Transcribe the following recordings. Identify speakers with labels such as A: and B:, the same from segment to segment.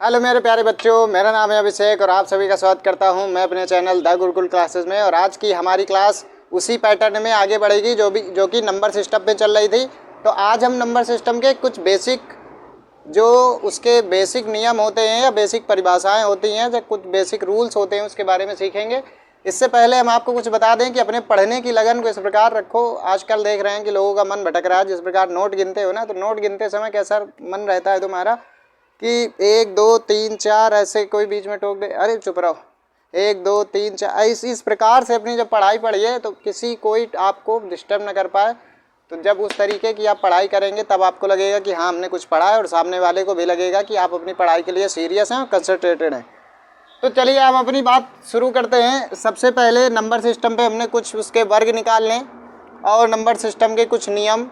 A: Hello मेरे प्यारे बच्चों, मेरा नाम है अभिषेक और आप सभी का स्वागत करता हूं मैं अपने चैनल द गुरुकुल क्लासेस में। और आज की हमारी क्लास उसी पैटर्न में आगे बढ़ेगी जो कि नंबर सिस्टम पे चल रही थी। तो आज हम नंबर सिस्टम के कुछ उसके बेसिक नियम होते हैं या बेसिक परिभाषाएं होती हैं या कुछ बेसिक रूल्स होते हैं उसके बारे में सीखेंगे। इससे पहले हम आपको कुछ बता दें कि अपने पढ़ने की लगन को इस प्रकार रखो। आजकल देख रहे हैं कि लोगों का मन भटक रहा है। जिस प्रकार नोट गिनते हो ना, तो नोट गिनते समय कैसा मन रहता है तुम्हारा कि 1 2 3 4 ऐसे कोई बीच में टोक दे, अरे चुप रहो, 1 2 3 4 इस प्रकार से अपनी जब पढ़ाई पढ़िए तो कोई आपको डिस्टर्ब न कर पाए। तो जब उस तरीके की आप पढ़ाई करेंगे तब आपको लगेगा कि हाँ हमने कुछ पढ़ा है, और सामने वाले को भी लगेगा कि आप अपनी पढ़ाई के लिए सीरियस हैं और कंसंट्रेटेड हैं। तो चलिए हम अपनी बात शुरू करते हैं। सबसे पहले नंबर सिस्टम पे हमने कुछ उसके वर्ग निकालने और नंबर सिस्टम के कुछ नियम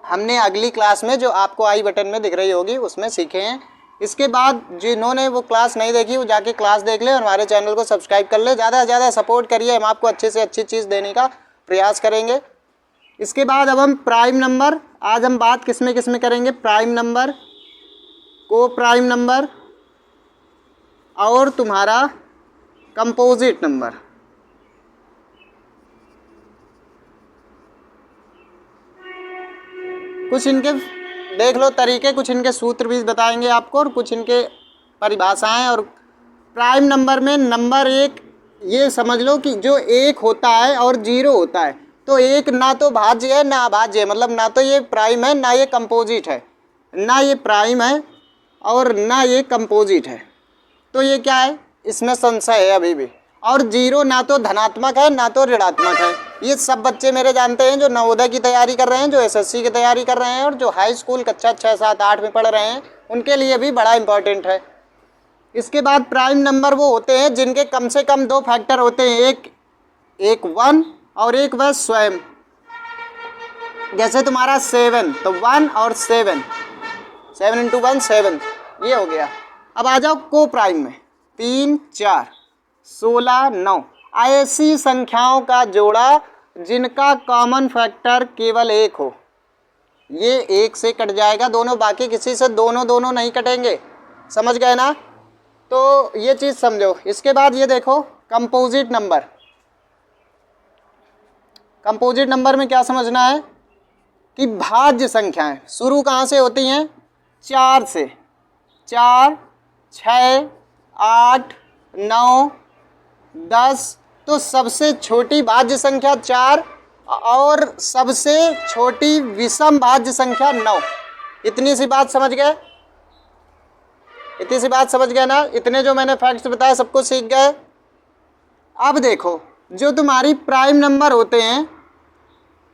A: हमने अगली क्लास में जो आपको आई बटन में दिख रही होगी उसमें सीखे हैं। इसके बाद जिन्होंने वो क्लास नहीं देखी वो जाके क्लास देख ले और हमारे चैनल को सब्सक्राइब कर ले। ज़्यादा से ज़्यादा सपोर्ट करिए, हम आपको अच्छे से अच्छी चीज़ देने का प्रयास करेंगे। इसके बाद अब हम प्राइम नंबर, आज हम बात किस में करेंगे, प्राइम नंबर, को प्राइम नंबर और तुम्हारा कंपोजिट नंबर। कुछ इनके देख लो तरीके, कुछ इनके सूत्र भी बताएंगे आपको और कुछ इनके परिभाषाएं। और प्राइम नंबर में नंबर एक ये समझ लो कि जो 1 होता है और 0 होता है, तो 1 ना तो भाज्य है ना अभाज्य है, मतलब ना तो ये प्राइम है ना ये कंपोजिट है, ना ये प्राइम है और ना ये कंपोजिट है। तो ये क्या है, इसमें संशय है अभी भी। और 0 ना तो धनात्मक है ना तो ऋणात्मक है। ये सब बच्चे मेरे जानते हैं जो नवोदय की तैयारी कर रहे हैं, जो एसएससी की तैयारी कर रहे हैं और जो हाई स्कूल कक्षा 6 7 8 में पढ़ रहे हैं, उनके लिए भी बड़ा इंपॉर्टेंट है। इसके बाद प्राइम नंबर वो होते हैं जिनके कम से कम 2 फैक्टर होते हैं, एक 1 और एक वह स्वयं। जैसे तुम्हारा 7, तो 1 और 7, 7 × 1 7, ये हो गया। अब आ जाओ को प्राइम में, 3 4 16 9 ऐसी संख्याओं का जोड़ा जिनका कॉमन फैक्टर केवल 1 हो। ये 1 से कट जाएगा दोनों, बाकी किसी से दोनों नहीं कटेंगे। समझ गए ना? तो ये चीज़ समझो। इसके बाद ये देखो कंपोजिट नंबर। कंपोजिट नंबर में क्या समझना है कि भाज्य संख्याएं शुरू कहाँ से होती हैं, 4 से। 4 6 8 9 10, तो सबसे छोटी भाज्य संख्या 4 और सबसे छोटी विषम भाज्य संख्या 9। इतनी सी बात समझ गए? इतनी सी बात समझ गए ना? इतने जो मैंने फैक्ट्स बताए सबको सीख गए। अब देखो जो तुम्हारी प्राइम नंबर होते हैं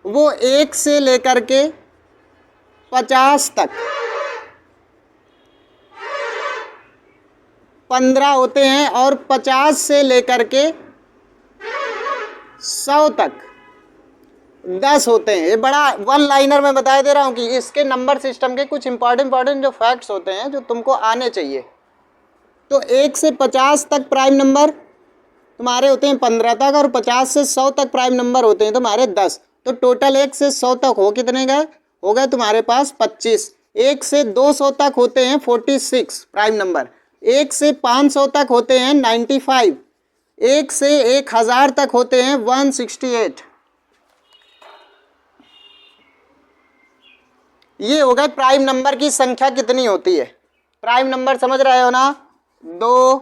A: वो 1 से लेकर के 50 तक 15 होते हैं और 50 से लेकर के 100 तक 10 होते हैं। ये बड़ा वन लाइनर में बता दे रहा हूँ कि इसके नंबर सिस्टम के कुछ इंपॉर्टेंट जो फैक्ट्स होते हैं जो तुमको आने चाहिए। तो 1 से 50 तक प्राइम नंबर तुम्हारे होते हैं 15 तक, और 50 से 100 तक प्राइम नंबर होते हैं तुम्हारे 10। तो टोटल 1 से 100 तक हो कितने गए? हो गए तुम्हारे पास 25। 1 से 200 तक होते हैं 46 प्राइम नंबर। 1 से 500 तक होते हैं 95। 1 से 1000 तक होते हैं 168। ये हो गए प्राइम नंबर की संख्या कितनी होती है। प्राइम नंबर समझ रहे हो ना? 2,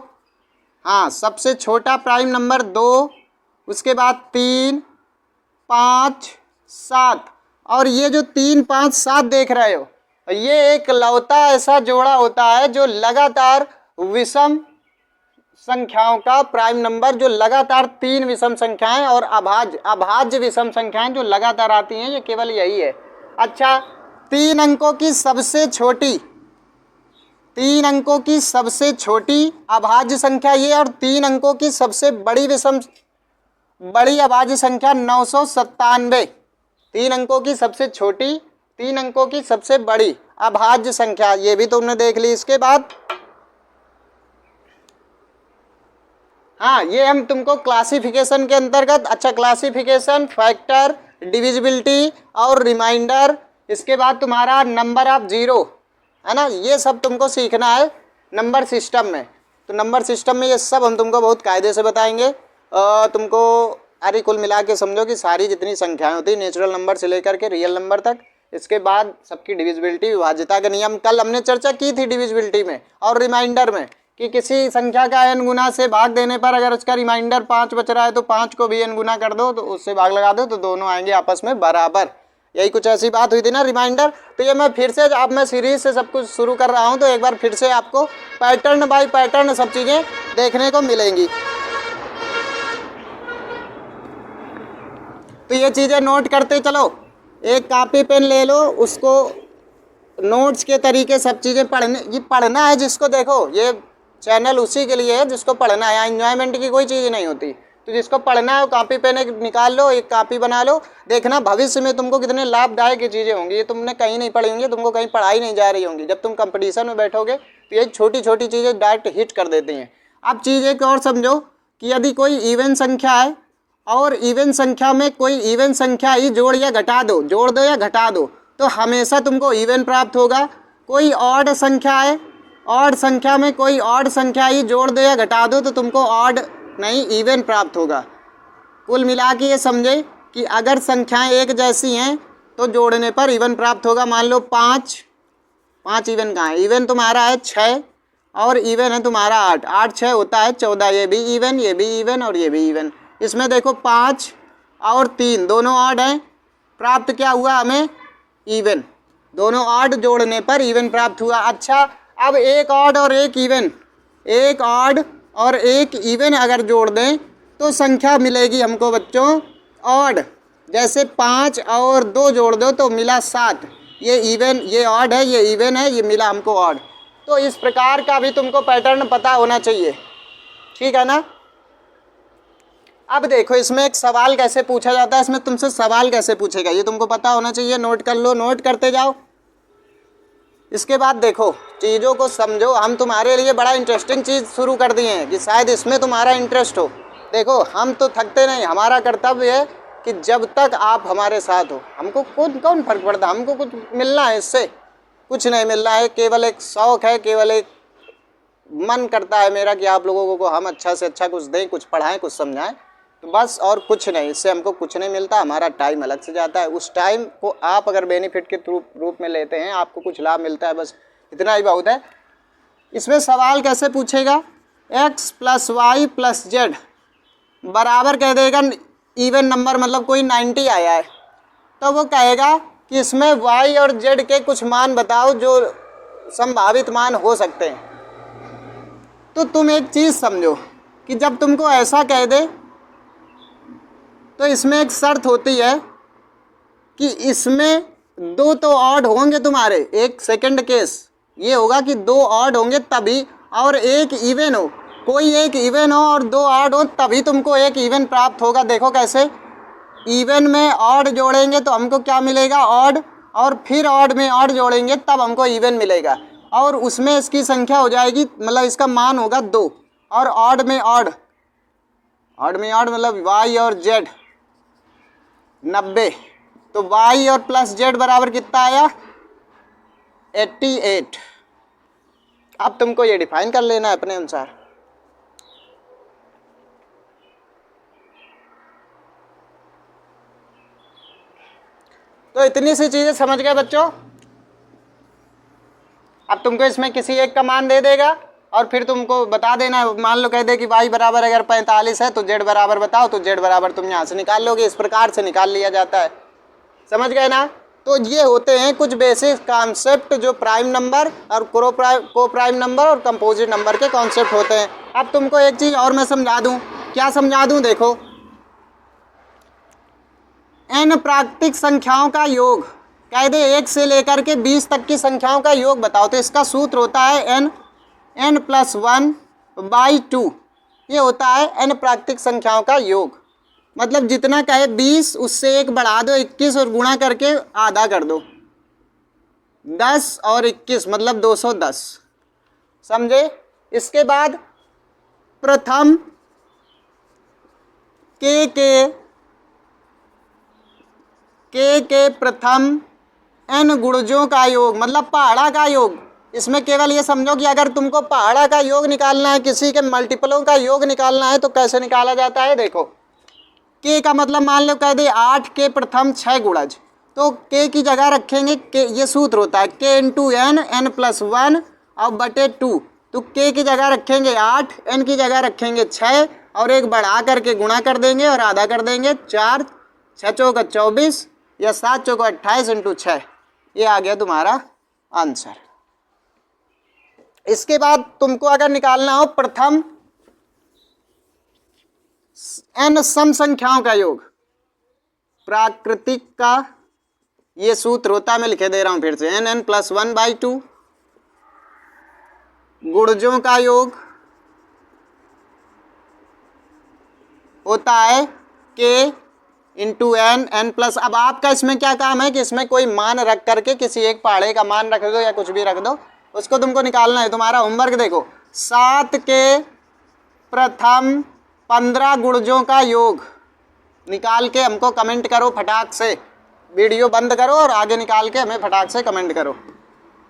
A: हाँ सबसे छोटा प्राइम नंबर 2, उसके बाद 3 5 7, और ये जो 3 5 7 देख रहे हो ये एक लौता ऐसा जोड़ा होता है जो लगातार विषम संख्याओं का प्राइम नंबर, जो लगातार 3 विषम संख्याएं और अभाज्य विषम संख्याएं जो लगातार आती हैं, ये केवल यही है। अच्छा, 3 अंकों की सबसे छोटी अभाज्य संख्या ये, और 3 अंकों की सबसे बड़ी अभाज्य संख्या 997। 3 अंकों की सबसे छोटी, 3 अंकों की सबसे बड़ी अभाज्य संख्या, ये भी तुमने देख ली। इसके बाद हाँ, ये हम तुमको क्लासिफिकेशन के अंतर्गत, अच्छा क्लासिफिकेशन, फैक्टर, डिविजिबिलिटी और रिमाइंडर, इसके बाद तुम्हारा नंबर ऑफ 0 है ना, ये सब तुमको सीखना है। नंबर सिस्टम में। तो नंबर सिस्टम में ये सब हम तुमको बहुत कायदे से बताएंगे। तुमको अरे कुल मिला के समझो कि सारी जितनी संख्याएं होती है नेचुरल नंबर से लेकर के रियल नंबर तक, इसके बाद सबकी डिविजिबिलिटी, विभाज्यता का नियम कल हमने चर्चा की थी डिविजिबिलिटी में और रिमाइंडर में, कि किसी संख्या का n गुना से भाग देने पर अगर उसका रिमाइंडर 5 बच रहा है तो 5 को भी n गुना कर दो, तो उससे भाग लगा दो, तो दोनों आएंगे आपस में बराबर। यही कुछ ऐसी बात हुई थी ना रिमाइंडर। तो ये मैं फिर से, अब मैं सीरीज से सब कुछ शुरू कर रहा हूँ, तो एक बार फिर से आपको पैटर्न बाय पैटर्न सब चीज़ें देखने को मिलेंगी। तो ये चीज़ें नोट करते चलो, एक कॉपी पेन ले लो, उसको नोट्स के तरीके सब चीज़ें पढ़ना है जिसको। देखो ये चैनल उसी के लिए है जिसको पढ़ना है, एंजॉयमेंट की कोई चीज़ नहीं होती। तो जिसको पढ़ना है वो कॉपी पेन एक निकाल लो, एक कॉपी बना लो, देखना भविष्य में तुमको कितने लाभदायक ये चीज़ें होंगी। ये तुमने कहीं नहीं पढ़ी होंगी, तुमको कहीं पढ़ाई नहीं जा रही होंगी। जब तुम कंपटीशन में बैठोगे तो ये छोटी छोटी चीज़ें डायरेक्ट हिट कर देती हैं। अब चीज़ एक और समझो कि यदि कोई इवन संख्या है और इवन संख्या में कोई इवन संख्या ही जोड़ या घटा दो, जोड़ दो या घटा दो, तो हमेशा तुमको इवन प्राप्त होगा। कोई ऑड संख्या है, ऑड संख्या में कोई ऑड संख्या ही जोड़ दो या घटा दो तो तुमको ऑड नहीं इवन प्राप्त होगा। कुल मिला के ये समझे कि अगर संख्याएं एक जैसी हैं तो जोड़ने पर इवन प्राप्त होगा। मान लो 5 इवन कहाँ है? इवन तुम्हारा है 6 और इवन है तुम्हारा 8, 8 6 होता है 14, ये भी इवन, ये भी इवन और ये भी इवन। इसमें देखो 5 और 3 दोनों ऑड हैं, प्राप्त क्या हुआ हमें? इवन। दोनों ऑड जोड़ने पर इवन प्राप्त हुआ। अच्छा, अब एक ऑड और एक इवन, एक ऑड और एक इवन अगर जोड़ दें तो संख्या मिलेगी हमको बच्चों ऑड। जैसे 5 और 2 जोड़ दो तो मिला 7, ये इवन, ये ऑड है, ये इवन है, ये मिला हमको ऑड। तो इस प्रकार का भी तुमको पैटर्न पता होना चाहिए, ठीक है ना। अब देखो इसमें एक सवाल कैसे पूछा जाता है, इसमें तुमसे सवाल कैसे पूछेगा ये तुमको पता होना चाहिए। नोट कर लो, नोट करते जाओ। इसके बाद देखो चीज़ों को समझो। हम तुम्हारे लिए बड़ा इंटरेस्टिंग चीज़ शुरू कर दिए हैं कि शायद इसमें तुम्हारा इंटरेस्ट हो। देखो हम तो थकते नहीं, हमारा कर्तव्य है कि जब तक आप हमारे साथ हो, हमको कौन फर्क पड़ता, हमको कुछ मिलना है इससे? कुछ नहीं मिलना है, केवल एक शौक़ है, केवल एक मन करता है मेरा कि आप लोगों को हम अच्छा से अच्छा कुछ दें, कुछ पढ़ाएं, कुछ समझाएं, तो बस, और कुछ नहीं। इससे हमको कुछ नहीं मिलता, हमारा टाइम अलग से जाता है। उस टाइम को आप अगर बेनिफिट के रूप में लेते हैं, आपको कुछ लाभ मिलता है, बस इतना ही बहुत है। इसमें सवाल कैसे पूछेगा? x + y + z बराबर कह देगा इवन नंबर, मतलब कोई 90 आया है तो वो कहेगा कि इसमें y और z के कुछ मान बताओ जो संभावित मान हो सकते हैं। तो तुम एक चीज़ समझो कि जब तुमको ऐसा कह दे तो इसमें एक शर्त होती है कि इसमें 2 तो ऑड होंगे तुम्हारे। एक सेकंड केस ये होगा कि 2 ऑड होंगे तभी, और एक इवन हो, कोई एक इवन हो और 2 ऑड हो, तभी तुमको एक इवन प्राप्त होगा। देखो कैसे, इवन में ऑड जोड़ेंगे तो हमको क्या मिलेगा? ऑड, और फिर ऑड में ऑड जोड़ेंगे तब हमको इवन मिलेगा, और उसमें इसकी संख्या हो जाएगी, मतलब इसका मान होगा 2, और ऑड में ऑड, ऑड में ऑड मतलब y और z 90, तो y और प्लस z बराबर कितना आया? 88। अब तुमको ये डिफाइन कर लेना है अपने अनुसार। तो इतनी सी चीजें समझ गए बच्चों। अब तुमको इसमें किसी एक का मान दे देगा और फिर तुमको बता देना है। मान लो कह दे कि y बराबर अगर 45 है तो z बराबर बताओ, तो z बराबर तुम यहाँ से निकाल लोगे। इस प्रकार से निकाल लिया जाता है, समझ गए ना। तो ये होते हैं कुछ बेसिक कॉन्सेप्ट जो प्राइम नंबर और को प्राइम नंबर और कंपोजिट नंबर के कॉन्सेप्ट होते हैं। अब तुमको एक चीज़ और मैं समझा दूँ। क्या समझा दूँ? देखो, n प्राकृतिक संख्याओं का योग, कह दे 1 से लेकर के 20 तक की संख्याओं का योग बताओ, तो इसका सूत्र होता है n + 1/2। ये होता है n प्राकृतिक संख्याओं का योग। मतलब जितना कहे 20 उससे 1 बढ़ा दो 21 और गुणा करके आधा कर दो। 10 और 21 मतलब 210, समझे। इसके बाद प्रथम के प्रथम n गुणजों का योग, मतलब पहाड़ा का योग। इसमें केवल ये समझो कि अगर तुमको पहाड़ा का योग निकालना है, किसी के मल्टीपलों का योग निकालना है, तो कैसे निकाला जाता है। देखो के का मतलब मान लो कह दे 8 के प्रथम 6 गुणज, तो के की जगह रखेंगे के, ये सूत्र होता है के इंटू एन, एन प्लस 1 और बटे 2। तो के की जगह रखेंगे 8, एन की जगह रखेंगे 6 और एक बढ़ा करके गुणा कर देंगे और आधा कर देंगे 4, 6 चौका 24 या 7 चौका 28 इंटू 6। ये आ गया तुम्हारा आंसर। इसके बाद तुमको अगर निकालना हो प्रथम n सम संख्याओं का योग, प्राकृतिक का ये सूत्र होता है, मैं लिखे दे रहा हूं फिर से, एन एन प्लस 1/2। गुणजों का योग होता है के इंटू एन, एन प्लस, अब आपका इसमें क्या काम है कि इसमें कोई मान रख करके किसी एक पहाड़े का मान रख दो या कुछ भी रख दो, उसको तुमको निकालना है। तुम्हारा होमवर्क देखो, 7 के प्रथम 15 गुणजों का योग निकाल के हमको कमेंट करो फटाक से। वीडियो बंद करो और आगे निकाल के हमें फटाक से कमेंट करो।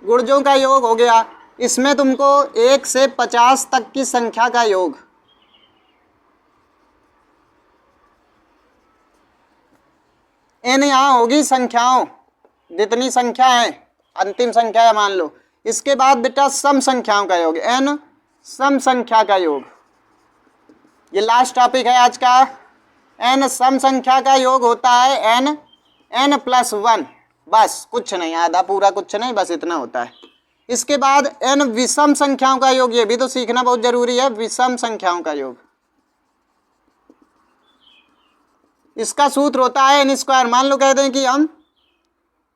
A: गुणजों का योग हो गया। इसमें तुमको 1 से 50 तक की संख्या का योग, एन यहाँ होगी संख्याओं, जितनी संख्या है अंतिम संख्या है मान लो। इसके बाद बेटा सम संख्याओं का योग, एन सम संख्या का योग, ये लास्ट टॉपिक है आज का। एन सम संख्या का योग होता है एन, एन प्लस 1, बस कुछ नहीं, आधा पूरा कुछ नहीं, बस इतना होता है। इसके बाद एन विषम संख्याओं का योग, ये भी तो सीखना बहुत जरूरी है, विषम संख्याओं का योग। इसका सूत्र होता है एन स्क्वायर। मान लो कह दें कि हम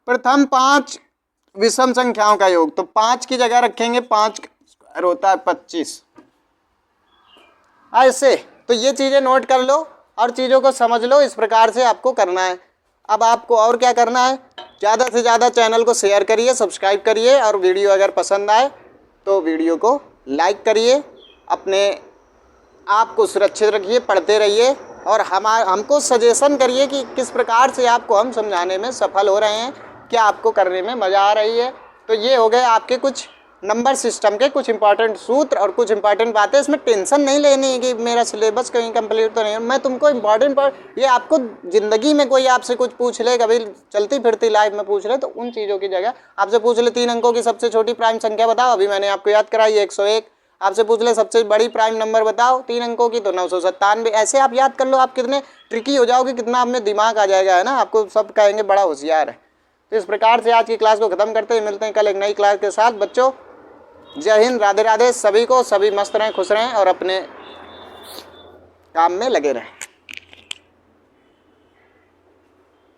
A: प्रथम 5 विषम संख्याओं का योग, तो 5 की जगह रखेंगे 5 स्क्वायर होता है 25। ऐसे तो ये चीज़ें नोट कर लो और चीज़ों को समझ लो, इस प्रकार से आपको करना है। अब आपको और क्या करना है, ज़्यादा से ज़्यादा चैनल को शेयर करिए, सब्सक्राइब करिए और वीडियो अगर पसंद आए तो वीडियो को लाइक करिए। अपने आप को सुरक्षित रखिए, पढ़ते रहिए और हमको सजेशन करिए कि किस प्रकार से आपको हम समझाने में सफल हो रहे हैं, क्या आपको करने में मज़ा आ रही है। तो ये हो गए आपके कुछ नंबर सिस्टम के कुछ इंपॉर्टेंट सूत्र और कुछ इंपॉर्टेंट बातें। इसमें टेंशन नहीं लेनी है कि मेरा सिलेबस कहीं कंप्लीट तो नहीं है। मैं तुमको इंपॉर्टेंट पर, ये आपको ज़िंदगी में कोई आपसे कुछ पूछ ले, कभी चलती फिरती लाइफ में पूछ ले, तो उन चीज़ों की जगह आपसे पूछ ले 3 अंकों की सबसे छोटी प्राइम संख्या बताओ, अभी मैंने आपको याद कराई 101। आपसे पूछ ले सबसे बड़ी प्राइम नंबर बताओ 3 अंकों की, तो 997। ऐसे आप याद कर लो, आप कितने ट्रिकी हो जाओगे, कितना आप में दिमाग आ जाएगा, है ना। आपको सब कहेंगे बड़ा होशियार है। तो इस प्रकार से आज की क्लास को ख़त्म करते हैं, मिलते हैं कल एक नई क्लास के साथ। बच्चों जय हिंद, राधे राधे सभी को, सभी मस्त रहें, खुश रहें और अपने काम में लगे रहें।